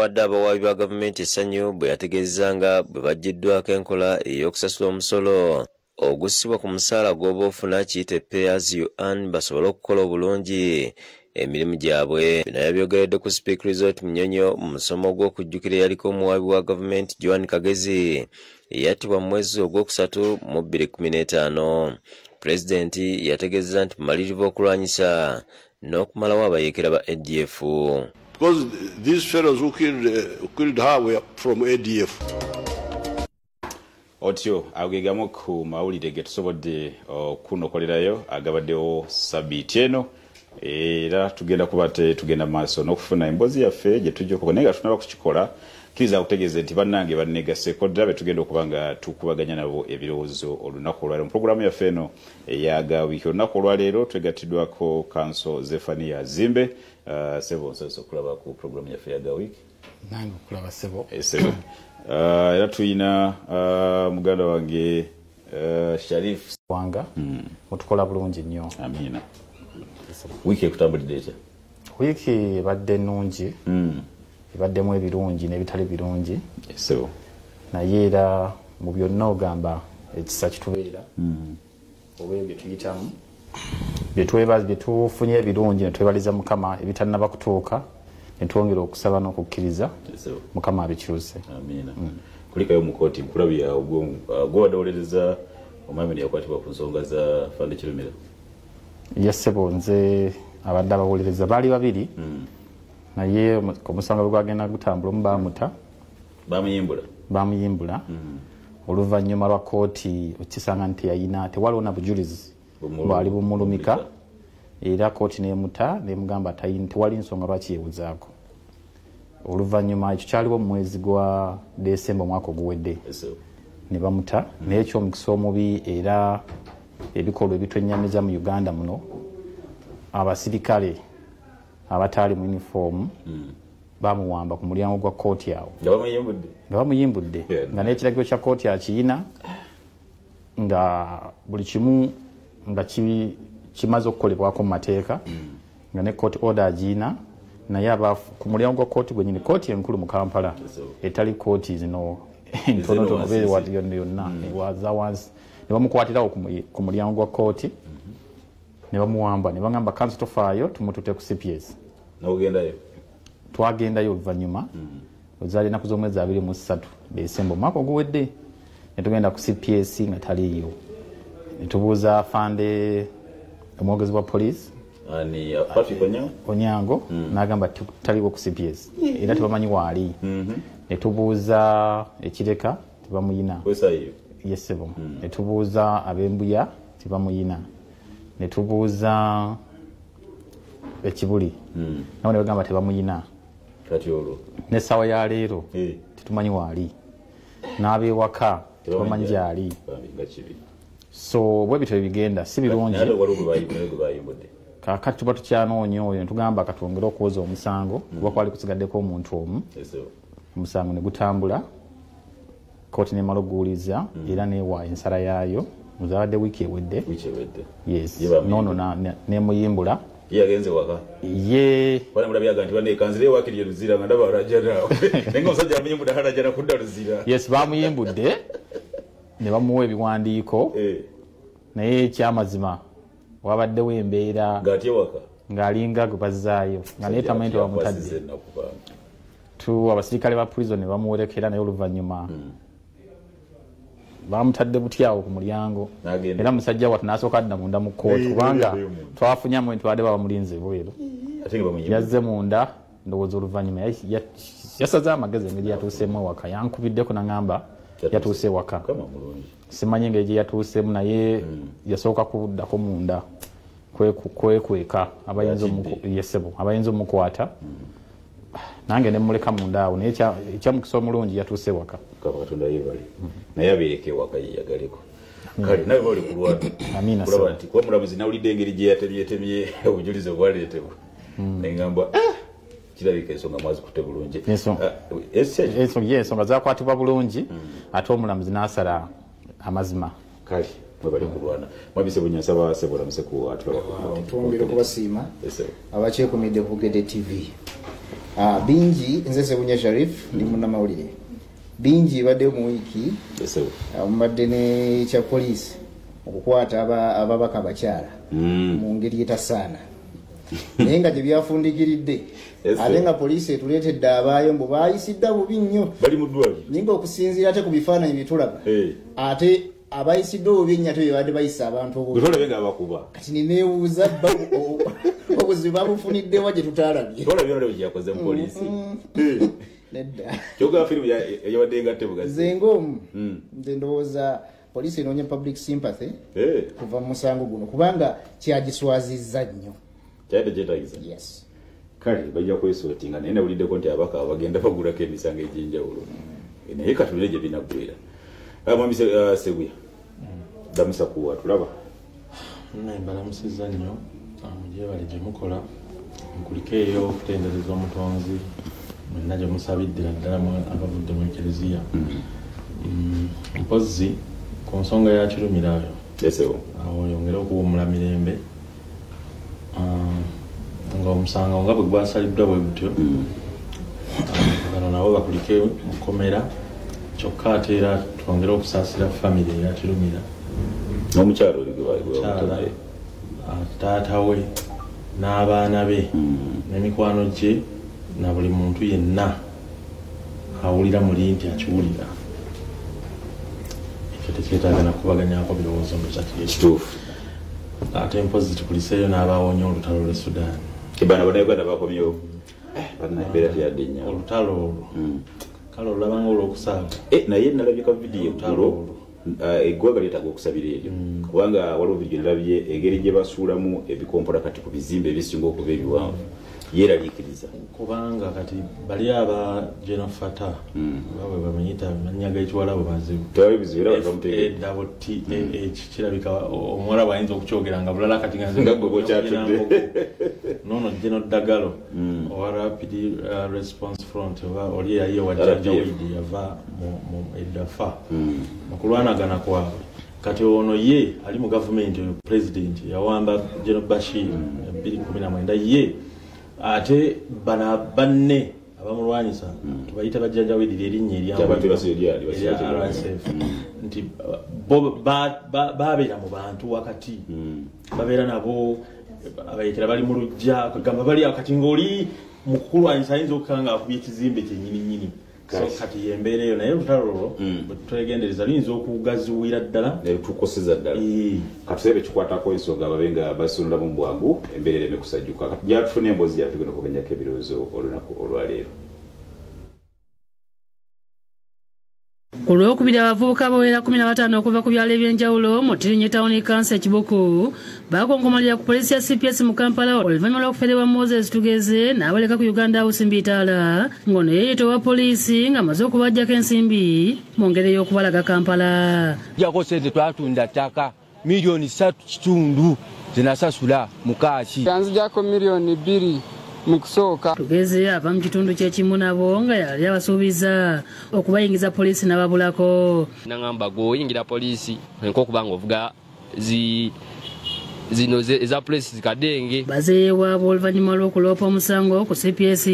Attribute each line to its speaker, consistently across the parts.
Speaker 1: awadde abawabi ba gavumenti essanyu bwe yategeezanga bwe baggiddwako enkola ey'okusasula omusolo ogussibwa ku musaala gw'oba ofuna kiyite pay as you earn basobole okukola obulungi emirimu gyabwe. Bino yabyogeredde ku Speak Resort Munyonyo mu musomo gw'okujjukira eyaliko omuwaabi wa gavumenti Joan Kagezi eyattibwa mu mwezi ogwokusatu mu 2015. Pulezidenti yategeeza nti bumalirivu okulwanyisa n'okumalawo abayeekera ba ADF.
Speaker 2: Because these fellows who killed her were from ADF.
Speaker 3: Otyo agegamu ku mawulire ge tusobodde okunokolerayo agabaddewo sabiiti eno era tugenda kubate tugenda maaso n'okufuna emboozi yaffe gye tujja okuba naye nga tunaba kukikola kiriza kutegeeza nti bannange bannegaseko ddala be tugenda okuba nga tukubaganya nabo ebirowoozo olunaku olwaleero mu pulogulaamu yaffe eno eyaga wiiki. Olunaku olwaleero twegattiddwako kanso Zefania Zimbe. Sebo nsoose okulaba ku pulogulaamu yaffe eyaga wiiki.
Speaker 4: Nange okulaba Sebo.
Speaker 3: Sebo. Era tuyina muganda wange Sharif
Speaker 4: wanga otukola bulungi nnyo.
Speaker 3: Amina. Wiiki ekutambulidde etya?
Speaker 4: Wiiki ebadde nnungi. Ebaddemu ebirungi n'ebitali birungi.
Speaker 3: Sebo.
Speaker 4: Naye era mu byonna ogamba ekisa kitubeera oba ebyo tuyitamu bye tufunye ebirungi ne twebaliza Mukama ebitannaba kutuuka ne twongera okusaba n'okukkiriza Mukama abikyuse.
Speaker 3: Amina. Kulikayo mu kooti nkulabya gw'owadde omwami yakwatibwa ku nsonga za Fande Kirumira.
Speaker 4: Sebo nze abadde abawolereza baali babiri naye omusango bwe gwagenda gutambula omu bamuyimbula oluvannyuma lwa kooti okisanga nti yayina tewaliwo na bujulizi bwali bumulumika era kooti nemuta nemugamba tewali nsonga lwaki yeebuzaako. Oluvannyuma ekyo kyaliwo mu mwezi gwa Desemba omwaka oguwedde ne bamuta naye ekyomukisa omubi era ebikolwa ebitwennyamiza mu Uganda muno abasirikale abataali mu uniform bamuwamba ku mulyango gwa kooti awo nga bamuyimbudde nga n'ekiragiro kya kooti akiyina nga buli kimu nga kimaze okukolebwako mu mateeka nga ne court order agiyina naye ku mulyango gwa kooti gwenyini kooti enkulu mu Kampala etali kooti zino entonotono yonna ewaza wansi ne bamukwatirawo ku mulyango gwa kooti ne bamuwamba ne bagamba kanso tofaayo tumutute ku CPS.
Speaker 3: N'ogendayo?
Speaker 4: Twagendayo oluvannyuma ozaali ennaku z'omwezi 23 Desemba omwaka oguwedde ne tugenda ku CPS nga taliiyo ne tubuuza afande omwogezi wa poliisi Onyango n'agamba taliwo ku CPS era tebamanyi waali. Ne tubuuza ekireka tebamuyina. Sebo. Ne tubuuza ab'embuya tebamuyina. Ne tubuuza ekibuli nabo ne bagamba tebamuyina.
Speaker 3: Kati olwo
Speaker 4: n'essaawa ya leero tetumanyi waali n'ab'ewaka tebamanyi gyali. So bwe bityo bigenda si birungi. Kakati tuba tukyanoonya oyo ne tugamba katwongere okuwoza omusango kuba kwali kusigaddeko omuntu omu. Omusango ne gutambula kooti n'emala okuguwuliza era neewa ensala yaayo muzabadde wiiki ewedde. Yes. Noono nemuyimbula.
Speaker 3: Yagenze waka. Wale mulabyaga nti bane kanzire wakiriye luzira nga ndaba rajana. Nenga musajja amuyimbudde harajana kudda luzira.
Speaker 4: Yes, bamuyimbudde ne bamuwa ebiwandiiko. Naye ekyamazima wabaddewo embeera
Speaker 3: ng'atye waka
Speaker 4: ng'alinga gwe bazzaayo nga naye tamanyi nti bamutadde. Abasirikale ba prison ne bamuwerekera naye oluvannyuma bamutadde butyawo ku mulyango era musajja wattu n'asooka adda munda mu kkooti kubanga twafunyamu nti badde bamulinze bweru yazze munda ndowooza oluvannyuma yasaze amagezi engeri yatuuseemu ewaka yankubiddeko n'angamba yatuuse ewaka simanyi engeri gye yatuuseemu naye yasooka kuddako munda kwekweka abayinza omukwata nange ne muleka munda awo naye ekyamukisa omulungi yatuuse ewaka.
Speaker 3: Katonda yeebale naye abeereko ewaka yeyagaleko. Kale nawe bali ku lwatu kulaba nti kuba mulamuzi nawulidde engeri gye yatemyetemye obujulizi obwaleetebwa neŋŋamba kirabika ensonga mwazikutte bulungi. Ensonga zakwatibwa bulungi ate omulamuzi n'asala amazima. Kale mwe bali kulwana mwabise bunyasaba sebulamuze ku atulaba
Speaker 5: twongere kubasiima abakyekuumidde ku Ggwe TV bingi nze Sebunya Sharif ndi munnamawulire bingi badde mu wiiki mbadde ne kya poliisi okukwata ababaka abakyala mu ngeri etasaana naye nga gye byafundikiridde ate nga poliisi etuleetedde abaayo mbu baayisidda bubi nnyo
Speaker 3: bali mu ddwaliro
Speaker 5: ninga okusinziira ate ku bifaananyi byetulaba ate abayisidde obubi nnyo ate bye badde bayisa abantu
Speaker 3: obutolabe nga bakuba
Speaker 5: kati nineebuuza obuzibu babufuniddewa gye tutaalabye
Speaker 3: tolabye gyakoze mu poliisi
Speaker 5: nedda
Speaker 3: kyoga firimu yabadde ngatte bugazi
Speaker 5: zengomu nze ndowooza poliisi enoonya public sympathy kuva mu musango guno kubanga kyagiswazizza nnyo
Speaker 3: kyadde kyetagiza
Speaker 5: yes
Speaker 3: kale bajja kwesotinga naye nawuliddeko nti abaka bagenda bagulako emisango egy'enjawulo naye katulire gye binaggwera mwami Sebuya damusa kuwa tulaba
Speaker 6: mbalamusizza nnyo mugyebale gye mukola nkulikeeyo okutendereza omutonzi mwenna gye musabiddira ddala abavudde mu ekereziya mpozi ku nsonga ya kirumira awo yongere okuwumula mirembe nga omusango nga bwe gwasaliddwa bwe gutyo bano nabo bakulike mukomera kyokka ate era twongere okusaasira famire eya kirumira
Speaker 3: n'omukyalo
Speaker 6: taata we n'abaana be n'emikwano gye na buli muntu yenna awulira muli nti akiwulira ekyo tekyetaaga nakubaganyako birowoozo mbekituufu ate mpozi tukuliseeyo n'abawonye olutalo lw'e Sudan
Speaker 3: kibana bannayuganda bakomyewo bannayembeera teyadde nnyo
Speaker 6: olutalo olwo kale olulabanga olw'okusaaga
Speaker 3: naye nalabye ka vidiyo olwo eggwanga lyetaaga okusabira eryo kubanga waliwo vidiyo nalabye engeri gye basuulamu ebikompola kati ku bizimbe ebisinga okuba ebiwanvu yeraliikiriza
Speaker 6: kubanga kati bali aba genofata bawe bamanyita mannya g'ekiwalabu bazibu kirabika omuwala bwayinza okukyogera nga bulala kati nono geno ddagalo owa rapid response front oba oli eyali ewajjajjawidi yava mu eddafa mukulwanagana kwabwe kati ono ye ali mu gavumenti oyo president yawamba General Bashir 2019 ye ate bana banne abamulwanyisa tubayita bajjajjawidi erinnya erya RSF nti babeera mu bantu wakati babeera nabo abayekera bali mu lujja kugamba bali akati ng'oli mu kukulwanyisa ayinza okukanga akubye ekizimbe kyennyininyini kati yembeera eyo naye olutalo olwo bwe twegendereza luyinza okugaziwira ddala
Speaker 3: tukoseza ddala katusebe kikwatako ensonga babe nga basonolamu mu bwangu embeera ereme kusajjuka kati gyatufuna emboozi gyaffe genda okuganyako ebirowoozo olunaku olwaleero
Speaker 7: ku lwokubiri abavubuka bawera 15 okuva ku byalo ebyenjawulo mu Tirinye Town Council Kibuku bakongomalira ku polisi ya CPS mu Kampala oluvannyuma lw'okuferebwa Moses Tugeze n'abaleka ku Uganda House Mbitaala ng'ono yeeyita owa polisi ng'amaze okubajjako ensimbi mu ngeri y'okubalaga Kampala.
Speaker 8: Jako sente twatunda ttaka milioni 3.5 zinasasula mukaaki
Speaker 9: yanzijako milioni 2 mukusooka.
Speaker 7: Tugeze ava mu kitundu kyekimu nabo nga yali abasuubiza okubayingiza polisi n'ababulako.
Speaker 10: Nangamba gwoyingira polisi nk'okubanga ovuga zino eza polisi zikadenge.
Speaker 7: Bazeewaabo oluvannyuma lw'okuloopa omusango ku CPS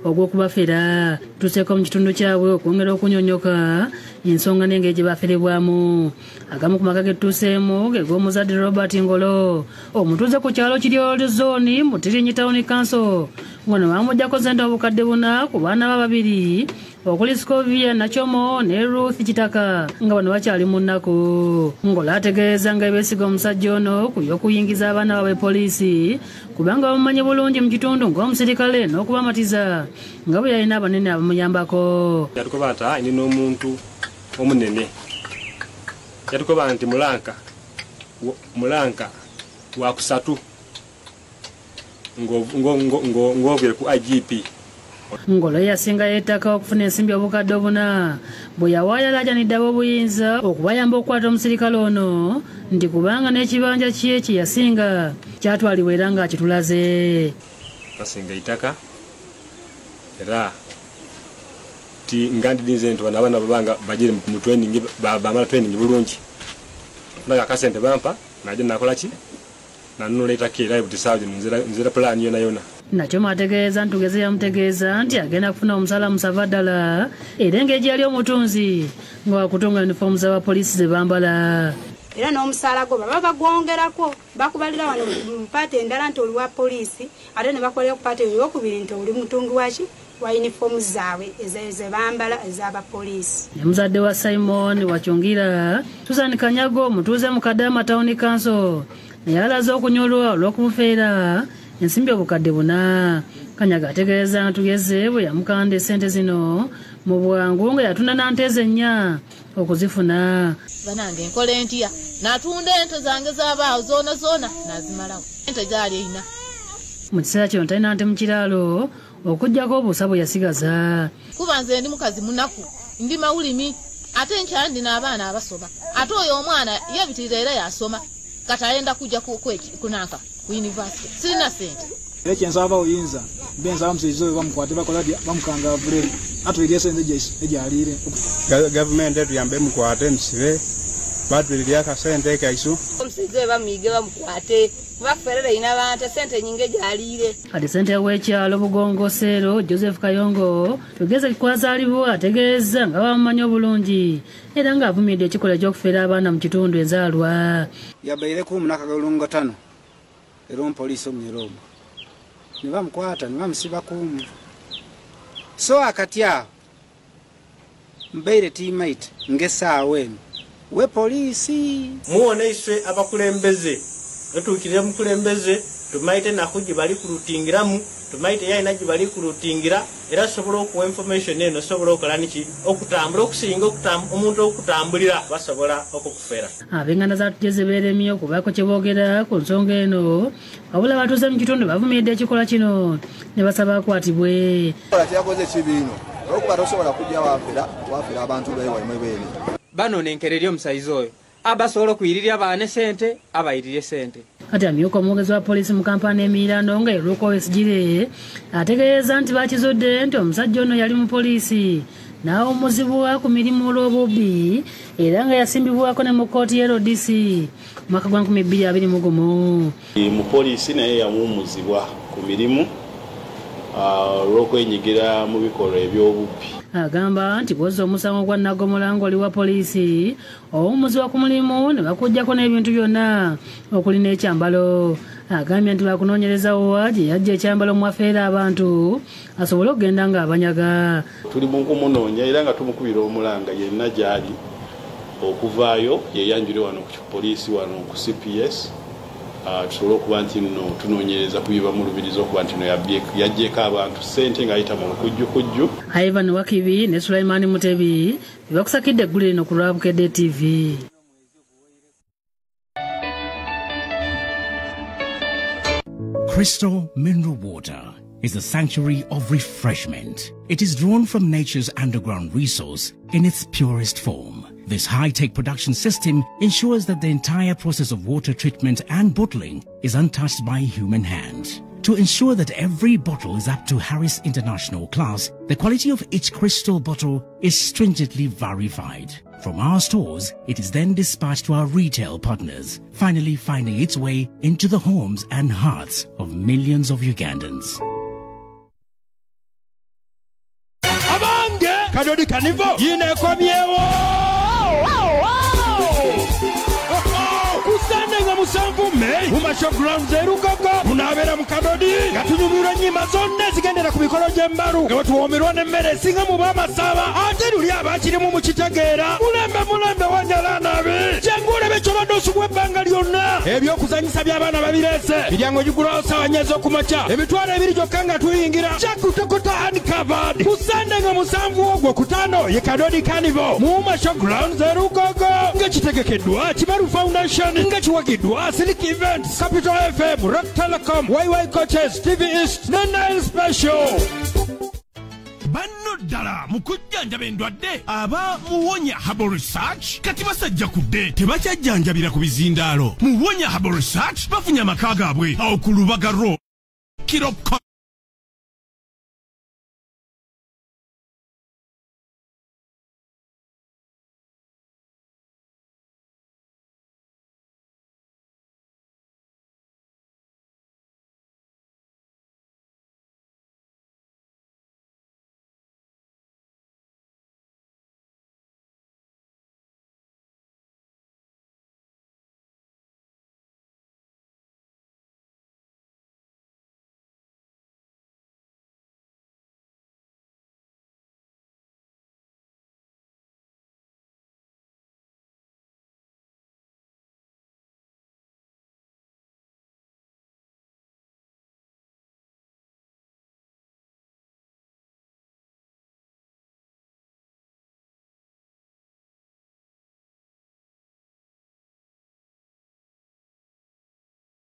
Speaker 7: ogw'okubafera tuseeko mu kitundu kyabwe okwongera okunyonyoka ensonga n'engeri gye baferebwamu. Agamu ku maka getutuuseemu ge g'omuzadde Robert Ngolo omutuuze ku kyalo kiri zooni mu Tirinye Town Council ngono bamuggyako ssente obukadde 4 ku baana babiri okuli Scovia Nachomo ne Ruth Kitaka nga bano bakyali mu nnaku. Ngolo ategeeza nga beesiga omusajja ono ku y'okuyingiza abaana baabwe poliisi kubanga bamumanyi bulungi mu kitundu ng'omusirikale n'okubamatiza nga bwe yalina abanene abamuyambako.
Speaker 11: Yatukoba nti ayina n'omuntu omunene yatukoba nti mulanka wakusatu ng'ovire ku IGP.
Speaker 7: Ngolo yasinga yettaka okufuna ensimbi obukadde 4 bwe yawaayo alajanidde ab'obuyinza okubayamba okukwata omusirikale ono nti kubanga n'ekibanja kye kye yasinga kyatwalibwa era ng'akitulaze.
Speaker 11: Basinga itaka era ti ngandidinze nti bano abaana babanga bagire mu training bamala training bulungi naga kasente bampa naje nakola ki nanunula itaka era butisaaje nzira plan yona
Speaker 7: Nachoma ategeeza ntugeze yamutegeeza nti agenda kufuna omusala musava ddala era engeri yali omutunzi nga wakutunga uniform z'abapoliisi ze bambala.
Speaker 12: Era n'omusaala gwo baba bagwongerako bakubalira wano mu paati endala nti oli wa poliisi ate ne bakolera ku paati ey'okubiri nti oli mutungi waki wa uniform zaabwe ze bambala ez'abapoliisi.
Speaker 7: Muzadde wa Simon Wakyungira Susan Kanyago mutuuze mu Kadama Town Council yalaze okunyolwa olw'okumufeera ensimbi obukadde buna. Kanyaga ategeeza ntugeze bwe yamukanda esente zino mu bwangu nga yatunda nanteze nnya okuzifuna.
Speaker 13: Banange enkola entya natunda ente zange z'abaawo zoona nazimalawo ente zaali eyina.
Speaker 7: Mu kiseera kino talina nte mu kiraalo okujjako obuusa bwe yasigaza.
Speaker 13: Kuba nze ndi mukazi munaku ndi mawulimi ate nkyali ndina abaana abasoma ate oyo omwana yebitirira era yasoma kati ayenda kujja kunanka ku university sirina sente.
Speaker 14: Era kyensaba oyinza benza bamusaiza oyo bamukwate bakola bamukanga bulere atwirye sente egyalire.
Speaker 15: Gavumenti etuyambe mukwate musibe batwirire akasente kaisu
Speaker 16: omusaiza oyo bamuyige bamukwate baferere ina bante sente nyingi egyalire.
Speaker 7: Kati sente w'ekyalo Bugongosero Joseph Kayongo tugeze kwazaalibwa ategeeza nga bamumanyi obulungi era ng'avumidde ekikola ky'okufeera abaana mu kitundu enzaalwa.
Speaker 14: Yabaire ku munaka galungo 5 era omupoliisi omunyeromo ne bamukwata ne bamusiba kumu. So akati awo mbaire teammate ng'essaawa eno we poliisi
Speaker 6: muwone iswe abakulembeze etuukirire mukulembeze tumaite naku gye bali kulutingiramu tumaite yalina gye bali kulutingira era sobola okuwa information eno sobola okukola niki okutambula okusinga omuntu okutambulira basobola okukufera.
Speaker 7: Ab'enganda zatugeze beeremye okubaako kye boogera ku nsonga eno wabula batuuze mu kitundu bavumidde ekikola kino ne basaba akwatibwe.
Speaker 17: Kyakoze ekibiino olwokuba tosobola kujja waafera abantu beewamwe beene.
Speaker 18: Bano nenkereri omusaiza oyo abasobola okuyirirya abaana sente abayirirye sente.
Speaker 7: Kati amyuka omwogezi wa poliisi mu kampani emirano nga Luka Wesigire ategeeza nti bakizudde nti omusajja ono yali mu poliisi n'awummuzibwa ku mirimu olw'obubbi era nga yasimbibwako ne mu kkooti y'RDC mu mwaka gwa 2021.
Speaker 19: Mu poliisi naye yawummuzibwa ku mirimu olw'okwenyigira mu bikolwa eby'obubbi.
Speaker 7: Agamba nti bw'ozza omusango gwa Nnagomola ng'oli wa poliisi owummuzibwa ku mulimu ne bakuggyako n'ebintu byonna okuli n'ekyambalo. Agambye nti bakunoonyereza wa gye yajja ekyambalo mu afeera abantu asobole okugenda ng'abanyaga.
Speaker 19: Tuli mu kumunoonya era nga tumukubira omulanga yenna gy'ali okuvaayo yeyanjule wano ku poliisi wano ku CPS tusobole okuba nti nno tunoonyereza kubiba mu lubirizi okuba nti no yaggyeko abantu ssente ng'ayita mu lukujjukujju.
Speaker 7: Ivan Wakibi ne Sulaiman Mutebi bakusakidde eggulire lino ku Lwabukedde TV.
Speaker 20: Crystal mineral water is a sanctuary of refreshment. It is drawn from nature's underground resource in its purest form. This high-tech production system ensures that the entire process of water treatment and bottling is untouched by human hand. To ensure that every bottle is up to Harris International class, the quality of each crystal bottle is stringently verified. From our stores, it is then dispatched to our retail partners, finally finding its way into the homes and hearts of millions of Ugandans.
Speaker 21: Abange kadodi kanivo yine komyewo kusande nga musanvu Mei mumasho ground zerugogo munabera mu kadodi gatunyumira nyima zonne zigendera ku mikolo gy'embalu nga tuwomerwa n'emmere singa mu bamasaba ate luli abakirimu mu kitegeera mulembe wanyala nabe kyengule bekyobadde osubwa ebbanga lyonna ebyokuzanyisa by'abaana babireese biryango gigulawo sawa nnya ez'okumakya emitwalo 2 gyokka nga tuyingira kyakutokota uncovered kusande nga musanvu ogwo kutano ye kadodi carnival mu masho ground zerugogo nga kitegekeddwa Kibaru Foundation nga kiwagiddwa Silk Events, Capital FM, Rock Telecom, YY Coaches, TV East, Nile Special. Banno ddala mu kujjanjaba endwadde aba Muwonya Herbal Research kati basajja kudde tebakyajjanjabira ku bizindaalo. Muwonya Herbal Research bafunye amaka gaabwe awo ku Lubaga Road.